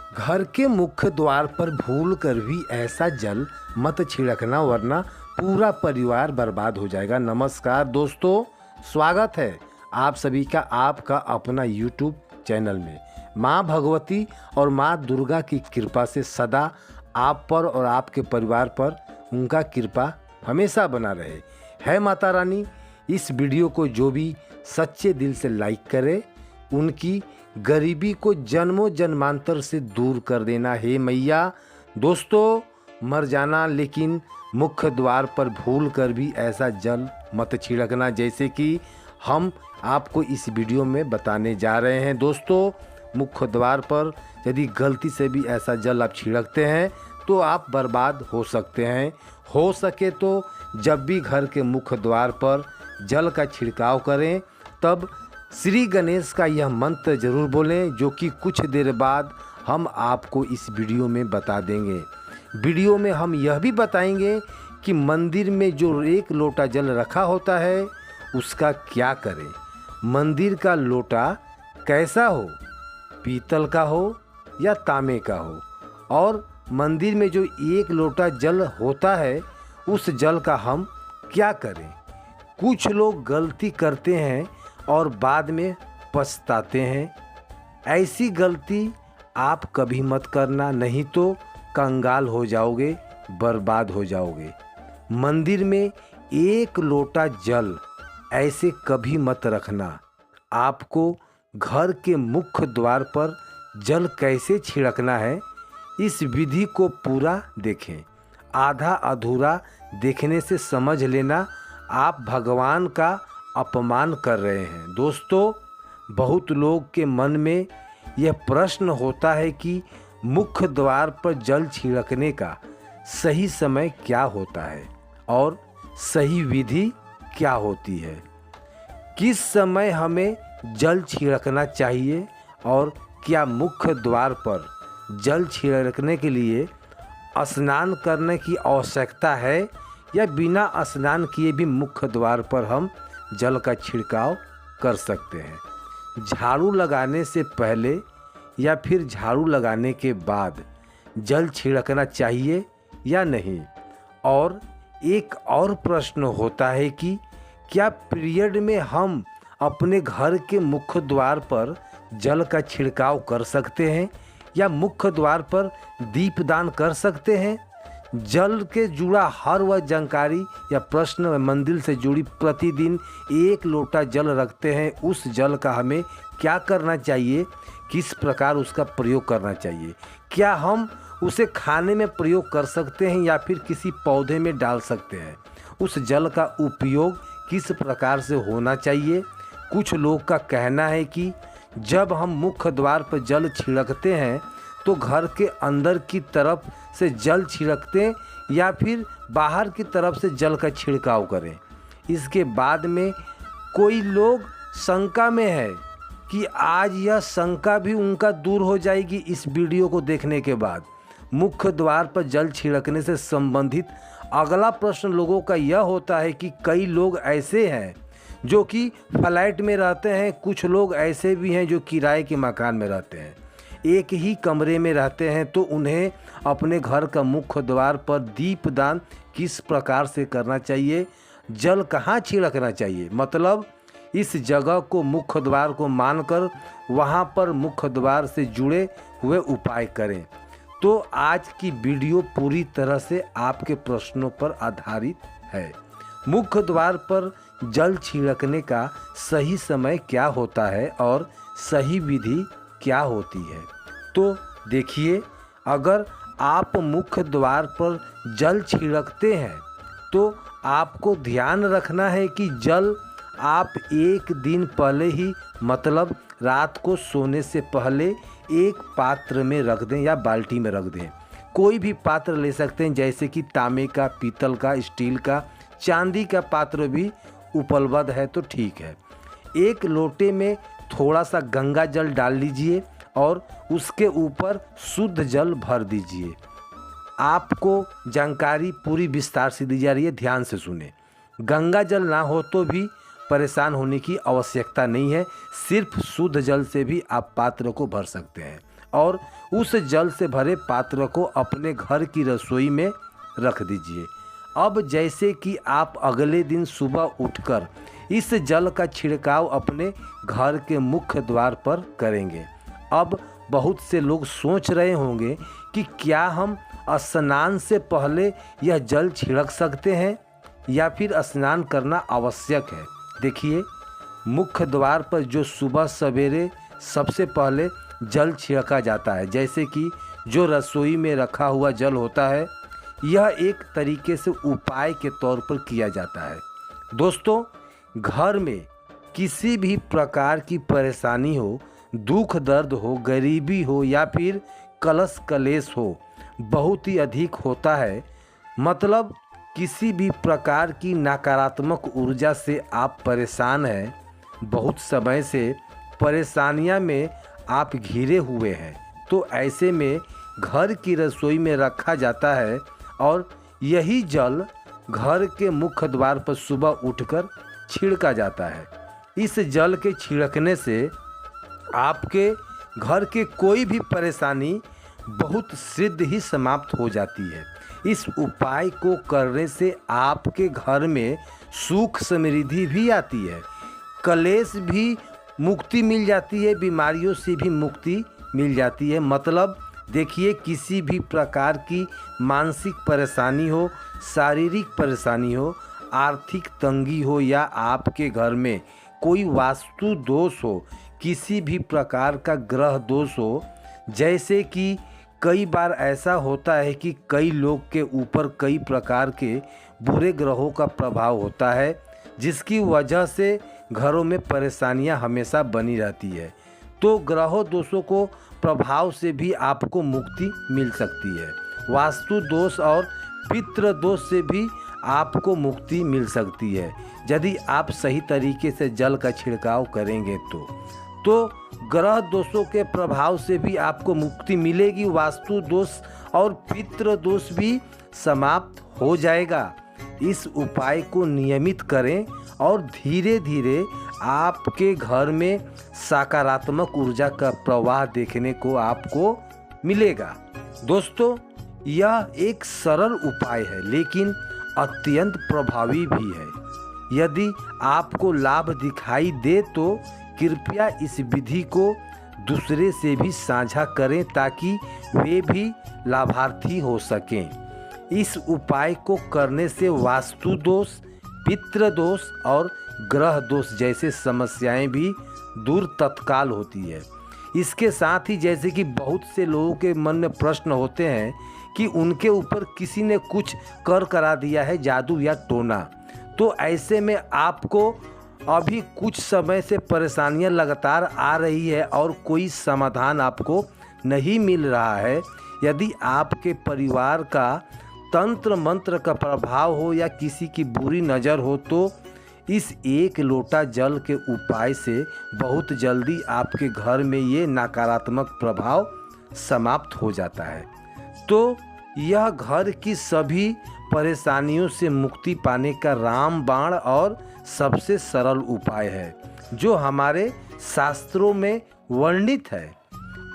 घर के मुख्य द्वार पर भूल कर भी ऐसा जल मत छिड़कना वरना पूरा परिवार बर्बाद हो जाएगा। नमस्कार दोस्तों, स्वागत है आप सभी का आपका अपना YouTube चैनल में। माँ भगवती और माँ दुर्गा की कृपा से सदा आप पर और आपके परिवार पर उनका कृपा हमेशा बना रहे। है माता रानी, इस वीडियो को जो भी सच्चे दिल से लाइक करे उनकी गरीबी को जन्मों जन्मांतर से दूर कर देना। हे मैया, दोस्तों मर जाना लेकिन मुख्य द्वार पर भूल कर भी ऐसा जल मत छिड़कना, जैसे कि हम आपको इस वीडियो में बताने जा रहे हैं। दोस्तों, मुख्य द्वार पर यदि गलती से भी ऐसा जल आप छिड़कते हैं तो आप बर्बाद हो सकते हैं। हो सके तो जब भी घर के मुख्य द्वार पर जल का छिड़काव करें तब श्री गणेश का यह मंत्र जरूर बोलें, जो कि कुछ देर बाद हम आपको इस वीडियो में बता देंगे। वीडियो में हम यह भी बताएंगे कि मंदिर में जो एक लोटा जल रखा होता है उसका क्या करें। मंदिर का लोटा कैसा हो, पीतल का हो या तांबे का हो, और मंदिर में जो एक लोटा जल होता है उस जल का हम क्या करें। कुछ लोग गलती करते हैं और बाद में पछताते हैं। ऐसी गलती आप कभी मत करना, नहीं तो कंगाल हो जाओगे, बर्बाद हो जाओगे। मंदिर में एक लोटा जल ऐसे कभी मत रखना। आपको घर के मुख्य द्वार पर जल कैसे छिड़कना है इस विधि को पूरा देखें। आधा अधूरा देखने से समझ लेना आप भगवान का अपमान कर रहे हैं। दोस्तों, बहुत लोग के मन में यह प्रश्न होता है कि मुख्य द्वार पर जल छिड़कने का सही समय क्या होता है और सही विधि क्या होती है। किस समय हमें जल छिड़कना चाहिए और क्या मुख्य द्वार पर जल छिड़कने के लिए स्नान करने की आवश्यकता है या बिना स्नान किए भी मुख्य द्वार पर हम जल का छिड़काव कर सकते हैं। झाड़ू लगाने से पहले या फिर झाड़ू लगाने के बाद जल छिड़कना चाहिए या नहीं। और एक और प्रश्न होता है कि क्या पीरियड में हम अपने घर के मुख्य द्वार पर जल का छिड़काव कर सकते हैं या मुख्य द्वार पर दीपदान कर सकते हैं। जल के जुड़ा हर वह जानकारी या प्रश्न मंदिर से जुड़ी प्रतिदिन एक लोटा जल रखते हैं, उस जल का हमें क्या करना चाहिए, किस प्रकार उसका प्रयोग करना चाहिए। क्या हम उसे खाने में प्रयोग कर सकते हैं या फिर किसी पौधे में डाल सकते हैं। उस जल का उपयोग किस प्रकार से होना चाहिए। कुछ लोग का कहना है कि जब हम मुख्य द्वार पर जल छिड़कते हैं तो घर के अंदर की तरफ से जल छिड़कते या फिर बाहर की तरफ से जल का छिड़काव करें। इसके बाद में कोई लोग शंका में है कि आज यह शंका भी उनका दूर हो जाएगी इस वीडियो को देखने के बाद। मुख्य द्वार पर जल छिड़कने से संबंधित अगला प्रश्न लोगों का यह होता है कि कई लोग ऐसे हैं जो कि फ्लैट में रहते हैं, कुछ लोग ऐसे भी हैं जो किराए के मकान में रहते हैं, एक ही कमरे में रहते हैं, तो उन्हें अपने घर का मुख्य द्वार पर दीपदान किस प्रकार से करना चाहिए, जल कहाँ छिड़कना चाहिए, मतलब इस जगह को मुख्य द्वार को मानकर वहाँ पर मुख्य द्वार से जुड़े हुए उपाय करें। तो आज की वीडियो पूरी तरह से आपके प्रश्नों पर आधारित है। मुख्य द्वार पर जल छिड़कने का सही समय क्या होता है और सही विधि क्या होती है। तो देखिए, अगर आप मुख्य द्वार पर जल छिड़कते हैं तो आपको ध्यान रखना है कि जल आप एक दिन पहले ही, मतलब रात को सोने से पहले एक पात्र में रख दें या बाल्टी में रख दें। कोई भी पात्र ले सकते हैं, जैसे कि तांबे का, पीतल का, स्टील का, चांदी का पात्र भी उपलब्ध है तो ठीक है। एक लोटे में थोड़ा सा गंगा जल डाल लीजिए और उसके ऊपर शुद्ध जल भर दीजिए। आपको जानकारी पूरी विस्तार से दी जा रही है, ध्यान से सुने। गंगा जल ना हो तो भी परेशान होने की आवश्यकता नहीं है, सिर्फ शुद्ध जल से भी आप पात्र को भर सकते हैं। और उस जल से भरे पात्र को अपने घर की रसोई में रख दीजिए। अब जैसे कि आप अगले दिन सुबह उठकर इस जल का छिड़काव अपने घर के मुख्य द्वार पर करेंगे। अब बहुत से लोग सोच रहे होंगे कि क्या हम स्नान से पहले यह जल छिड़क सकते हैं या फिर स्नान करना आवश्यक है। देखिए, मुख्य द्वार पर जो सुबह सवेरे सबसे पहले जल छिड़का जाता है, जैसे कि जो रसोई में रखा हुआ जल होता है, यह एक तरीके से उपाय के तौर पर किया जाता है। दोस्तों, घर में किसी भी प्रकार की परेशानी हो, दुख दर्द हो, गरीबी हो या फिर कलश कलेश हो, बहुत ही अधिक होता है। मतलब किसी भी प्रकार की नकारात्मक ऊर्जा से आप परेशान हैं, बहुत समय से परेशानियां में आप घिरे हुए हैं, तो ऐसे में घर की रसोई में रखा जाता है और यही जल घर के मुख्य द्वार पर सुबह उठकर छिड़का जाता है। इस जल के छिड़कने से आपके घर के कोई भी परेशानी बहुत शीघ्र ही समाप्त हो जाती है। इस उपाय को करने से आपके घर में सुख समृद्धि भी आती है, कलेश भी मुक्ति मिल जाती है, बीमारियों से भी मुक्ति मिल जाती है। मतलब देखिए, किसी भी प्रकार की मानसिक परेशानी हो, शारीरिक परेशानी हो, आर्थिक तंगी हो या आपके घर में कोई वास्तु दोष हो, किसी भी प्रकार का ग्रह दोष हो, जैसे कि कई बार ऐसा होता है कि कई लोग के ऊपर कई प्रकार के बुरे ग्रहों का प्रभाव होता है, जिसकी वजह से घरों में परेशानियां हमेशा बनी रहती है। तो ग्रहों दोषों को प्रभाव से भी आपको मुक्ति मिल सकती है। वास्तु दोष और पितृ दोष से भी आपको मुक्ति मिल सकती है, यदि आप सही तरीके से जल का छिड़काव करेंगे तो ग्रह दोषों के प्रभाव से भी आपको मुक्ति मिलेगी। वास्तु दोष और पितृ दोष भी समाप्त हो जाएगा। इस उपाय को नियमित करें और धीरे धीरे आपके घर में सकारात्मक ऊर्जा का प्रवाह देखने को आपको मिलेगा। दोस्तों, यह एक सरल उपाय है लेकिन अत्यंत प्रभावी भी है। यदि आपको लाभ दिखाई दे तो कृपया इस विधि को दूसरे से भी साझा करें ताकि वे भी लाभार्थी हो सकें। इस उपाय को करने से वास्तु दोष, पितृ दोष और ग्रह दोष जैसे समस्याएं भी दूर तत्काल होती है। इसके साथ ही जैसे कि बहुत से लोगों के मन में प्रश्न होते हैं कि उनके ऊपर किसी ने कुछ कर करा दिया है, जादू या टोना, तो ऐसे में आपको अभी कुछ समय से परेशानियां लगातार आ रही है और कोई समाधान आपको नहीं मिल रहा है। यदि आपके परिवार का तंत्र मंत्र का प्रभाव हो या किसी की बुरी नज़र हो तो इस एक लोटा जल के उपाय से बहुत जल्दी आपके घर में ये नकारात्मक प्रभाव समाप्त हो जाता है। तो यह घर की सभी परेशानियों से मुक्ति पाने का रामबाण और सबसे सरल उपाय है जो हमारे शास्त्रों में वर्णित है।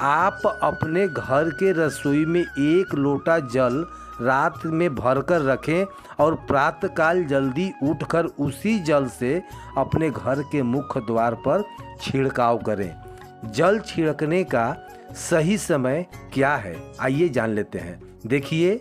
आप अपने घर के रसोई में एक लोटा जल रात में भरकर रखें और प्रातःकाल जल्दी उठकर उसी जल से अपने घर के मुख्य द्वार पर छिड़काव करें। जल छिड़कने का सही समय क्या है, आइए जान लेते हैं। देखिए,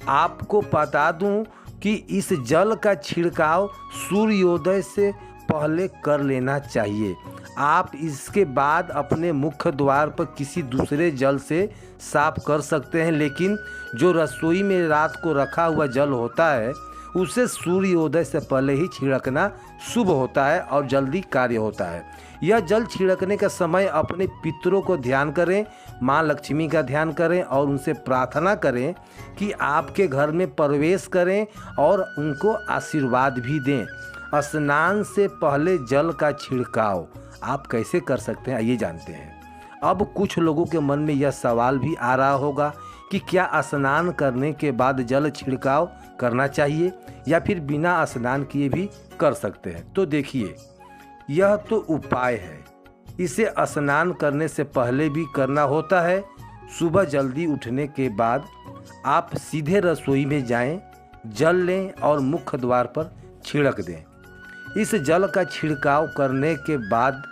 आपको बता दूं कि इस जल का छिड़काव सूर्योदय से पहले कर लेना चाहिए। आप इसके बाद अपने मुख्य द्वार पर किसी दूसरे जल से साफ कर सकते हैं, लेकिन जो रसोई में रात को रखा हुआ जल होता है उसे सूर्योदय से पहले ही छिड़कना शुभ होता है और जल्दी कार्य होता है। यह जल छिड़कने का समय अपने पितरों को ध्यान करें, माँ लक्ष्मी का ध्यान करें और उनसे प्रार्थना करें कि आपके घर में प्रवेश करें और उनको आशीर्वाद भी दें। स्नान से पहले जल का छिड़काव आप कैसे कर सकते हैं, आइए जानते हैं। अब कुछ लोगों के मन में यह सवाल भी आ रहा होगा कि क्या स्नान करने के बाद जल छिड़काव करना चाहिए या फिर बिना स्नान किए भी कर सकते हैं। तो देखिए, यह तो उपाय है, इसे स्नान करने से पहले भी करना होता है। सुबह जल्दी उठने के बाद आप सीधे रसोई में जाएं, जल लें और मुख्य द्वार पर छिड़क दें। इस जल का छिड़काव करने के बाद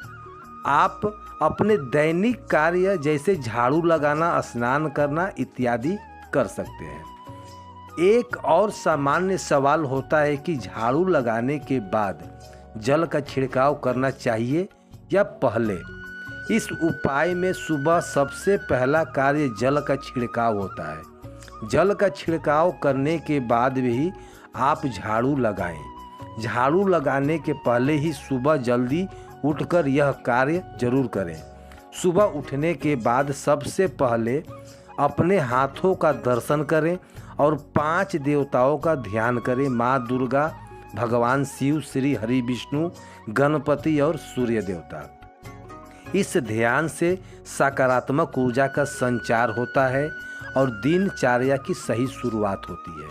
आप अपने दैनिक कार्य जैसे झाड़ू लगाना, स्नान करना इत्यादि कर सकते हैं। एक और सामान्य सवाल होता है कि झाड़ू लगाने के बाद जल का छिड़काव करना चाहिए या पहले। इस उपाय में सुबह सबसे पहला कार्य जल का छिड़काव होता है। जल का छिड़काव करने के बाद भी आप झाड़ू लगाएं। झाड़ू लगाने के पहले ही सुबह जल्दी उठकर यह कार्य जरूर करें। सुबह उठने के बाद सबसे पहले अपने हाथों का दर्शन करें और 5 देवताओं का ध्यान करें। माँ दुर्गा, भगवान शिव, श्री हरि विष्णु, गणपति और सूर्य देवता। इस ध्यान से सकारात्मक ऊर्जा का संचार होता है और दिनचर्या की सही शुरुआत होती है।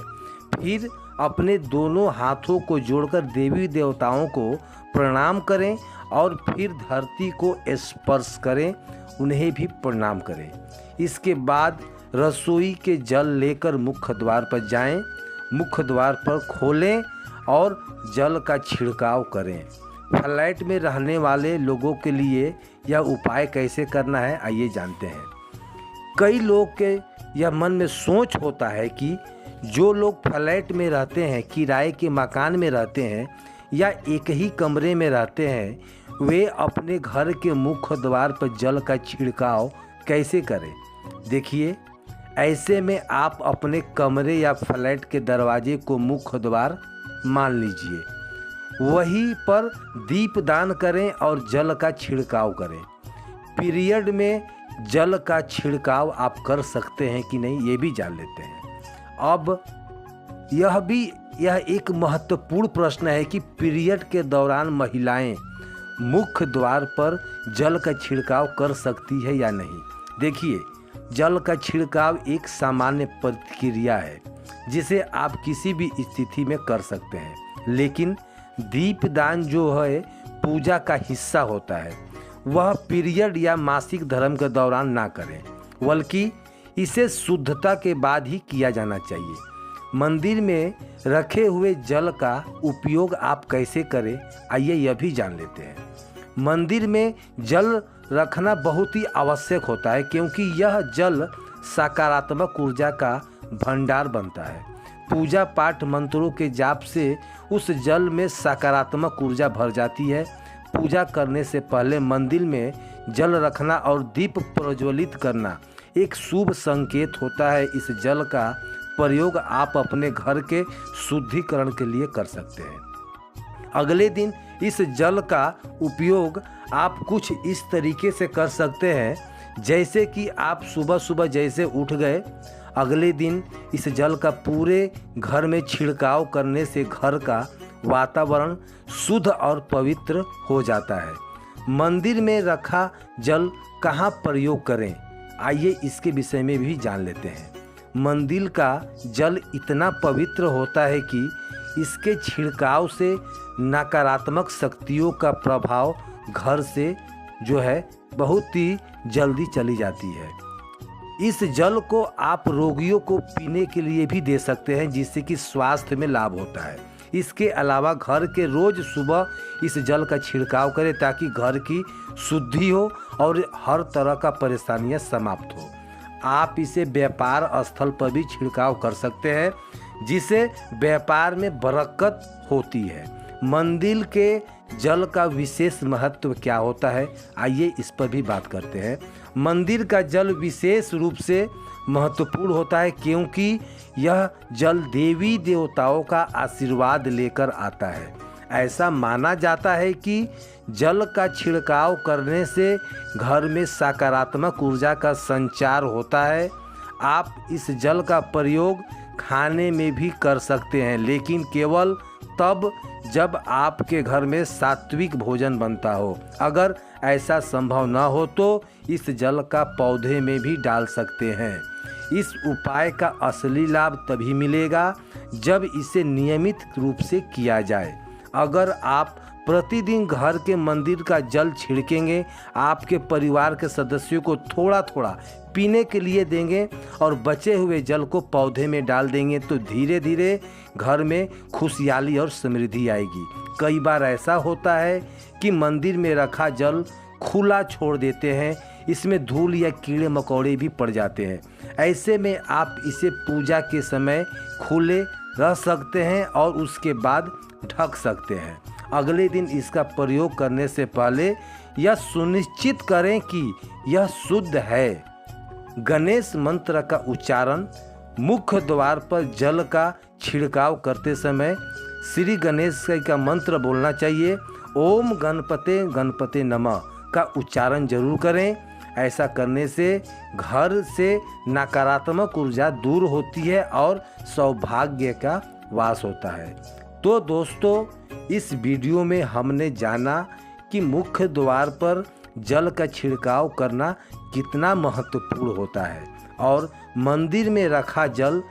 फिर अपने दोनों हाथों को जोड़कर देवी देवताओं को प्रणाम करें और फिर धरती को स्पर्श करें, उन्हें भी प्रणाम करें। इसके बाद रसोई के जल लेकर मुख्य द्वार पर जाएं, मुख्य द्वार पर खोलें और जल का छिड़काव करें। फ्लैट में रहने वाले लोगों के लिए यह उपाय कैसे करना है, आइए जानते हैं। कई लोग के यह मन में सोच होता है कि जो लोग फ्लैट में रहते हैं, किराए के मकान में रहते हैं या एक ही कमरे में रहते हैं, वे अपने घर के मुख्य द्वार पर जल का छिड़काव कैसे करें। देखिए, ऐसे में आप अपने कमरे या फ्लैट के दरवाजे को मुख्य द्वार मान लीजिए, वहीं पर दीपदान करें और जल का छिड़काव करें। पीरियड में जल का छिड़काव आप कर सकते हैं कि नहीं, ये भी जान लेते हैं। अब यह एक महत्वपूर्ण प्रश्न है कि पीरियड के दौरान महिलाएं मुख्य द्वार पर जल का छिड़काव कर सकती है या नहीं। देखिए, जल का छिड़काव एक सामान्य प्रक्रिया है जिसे आप किसी भी स्थिति में कर सकते हैं, लेकिन दीपदान जो है पूजा का हिस्सा होता है, वह पीरियड या मासिक धर्म के दौरान ना करें, बल्कि इसे शुद्धता के बाद ही किया जाना चाहिए। मंदिर में रखे हुए जल का उपयोग आप कैसे करें, आइए यह भी जान लेते हैं। मंदिर में जल रखना बहुत ही आवश्यक होता है, क्योंकि यह जल सकारात्मक ऊर्जा का भंडार बनता है। पूजा पाठ मंत्रों के जाप से उस जल में सकारात्मक ऊर्जा भर जाती है। पूजा करने से पहले मंदिर में जल रखना और दीप प्रज्वलित करना एक शुभ संकेत होता है। इस जल का प्रयोग आप अपने घर के शुद्धिकरण के लिए कर सकते हैं। अगले दिन इस जल का उपयोग आप कुछ इस तरीके से कर सकते हैं, जैसे कि आप सुबह सुबह जैसे उठ गए, अगले दिन इस जल का पूरे घर में छिड़काव करने से घर का वातावरण शुद्ध और पवित्र हो जाता है। मंदिर में रखा जल कहाँ प्रयोग करें, आइए इसके विषय में भी जान लेते हैं। मंदिर का जल इतना पवित्र होता है कि इसके छिड़काव से नकारात्मक शक्तियों का प्रभाव घर से जो है बहुत ही जल्दी चली जाती है। इस जल को आप रोगियों को पीने के लिए भी दे सकते हैं, जिससे कि स्वास्थ्य में लाभ होता है। इसके अलावा घर के रोज सुबह इस जल का छिड़काव करें ताकि घर की शुद्धि हो और हर तरह का परेशानियां समाप्त हो। आप इसे व्यापार स्थल पर भी छिड़काव कर सकते हैं, जिससे व्यापार में बरकत होती है। मंदिर के जल का विशेष महत्व क्या होता है, आइए इस पर भी बात करते हैं। मंदिर का जल विशेष रूप से महत्वपूर्ण होता है, क्योंकि यह जल देवी देवताओं का आशीर्वाद लेकर आता है। ऐसा माना जाता है कि जल का छिड़काव करने से घर में सकारात्मक ऊर्जा का संचार होता है। आप इस जल का प्रयोग खाने में भी कर सकते हैं, लेकिन केवल तब जब आपके घर में सात्विक भोजन बनता हो। अगर ऐसा संभव न हो तो इस जल का पौधे में भी डाल सकते हैं। इस उपाय का असली लाभ तभी मिलेगा जब इसे नियमित रूप से किया जाए। अगर आप प्रतिदिन घर के मंदिर का जल छिड़केंगे, आपके परिवार के सदस्यों को थोड़ा थोड़ा पीने के लिए देंगे और बचे हुए जल को पौधे में डाल देंगे तो धीरे धीरे घर में खुशहाली और समृद्धि आएगी। कई बार ऐसा होता है कि मंदिर में रखा जल खुला छोड़ देते हैं, इसमें धूल या कीड़े मकोड़े भी पड़ जाते हैं। ऐसे में आप इसे पूजा के समय खुले रह सकते हैं और उसके बाद ढक सकते हैं। अगले दिन इसका प्रयोग करने से पहले यह सुनिश्चित करें कि यह शुद्ध है। गणेश मंत्र का उच्चारण, मुख्य द्वार पर जल का छिड़काव करते समय श्री गणेश का मंत्र बोलना चाहिए। ओम गणपते गणपते नमः का उच्चारण जरूर करें। ऐसा करने से घर से नकारात्मक ऊर्जा दूर होती है और सौभाग्य का वास होता है। तो दोस्तों, इस वीडियो में हमने जाना कि मुख्य द्वार पर जल का छिड़काव करना कितना महत्वपूर्ण होता है और मंदिर में रखा जल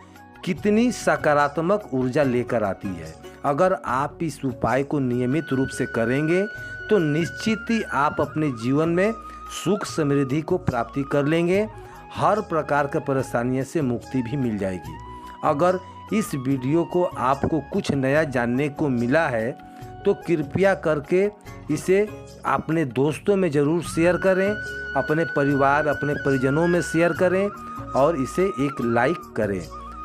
कितनी सकारात्मक ऊर्जा लेकर आती है। अगर आप इस उपाय को नियमित रूप से करेंगे तो निश्चित ही आप अपने जीवन में सुख समृद्धि को प्राप्ति कर लेंगे। हर प्रकार की परेशानियों से मुक्ति भी मिल जाएगी। अगर इस वीडियो को आपको कुछ नया जानने को मिला है तो कृपया करके इसे अपने दोस्तों में ज़रूर शेयर करें, अपने परिवार अपने परिजनों में शेयर करें और इसे एक लाइक करें।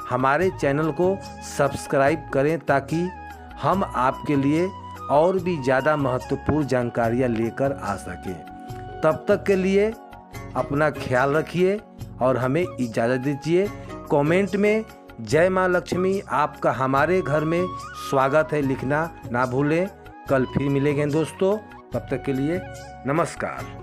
हमारे चैनल को सब्सक्राइब करें ताकि हम आपके लिए और भी ज़्यादा महत्वपूर्ण जानकारियाँ लेकर आ सकें। तब तक के लिए अपना ख्याल रखिए और हमें इजाज़त दीजिए। कमेंट में जय माँ लक्ष्मी आपका हमारे घर में स्वागत है लिखना ना भूलें। कल फिर मिलेंगे दोस्तों, तब तक के लिए नमस्कार।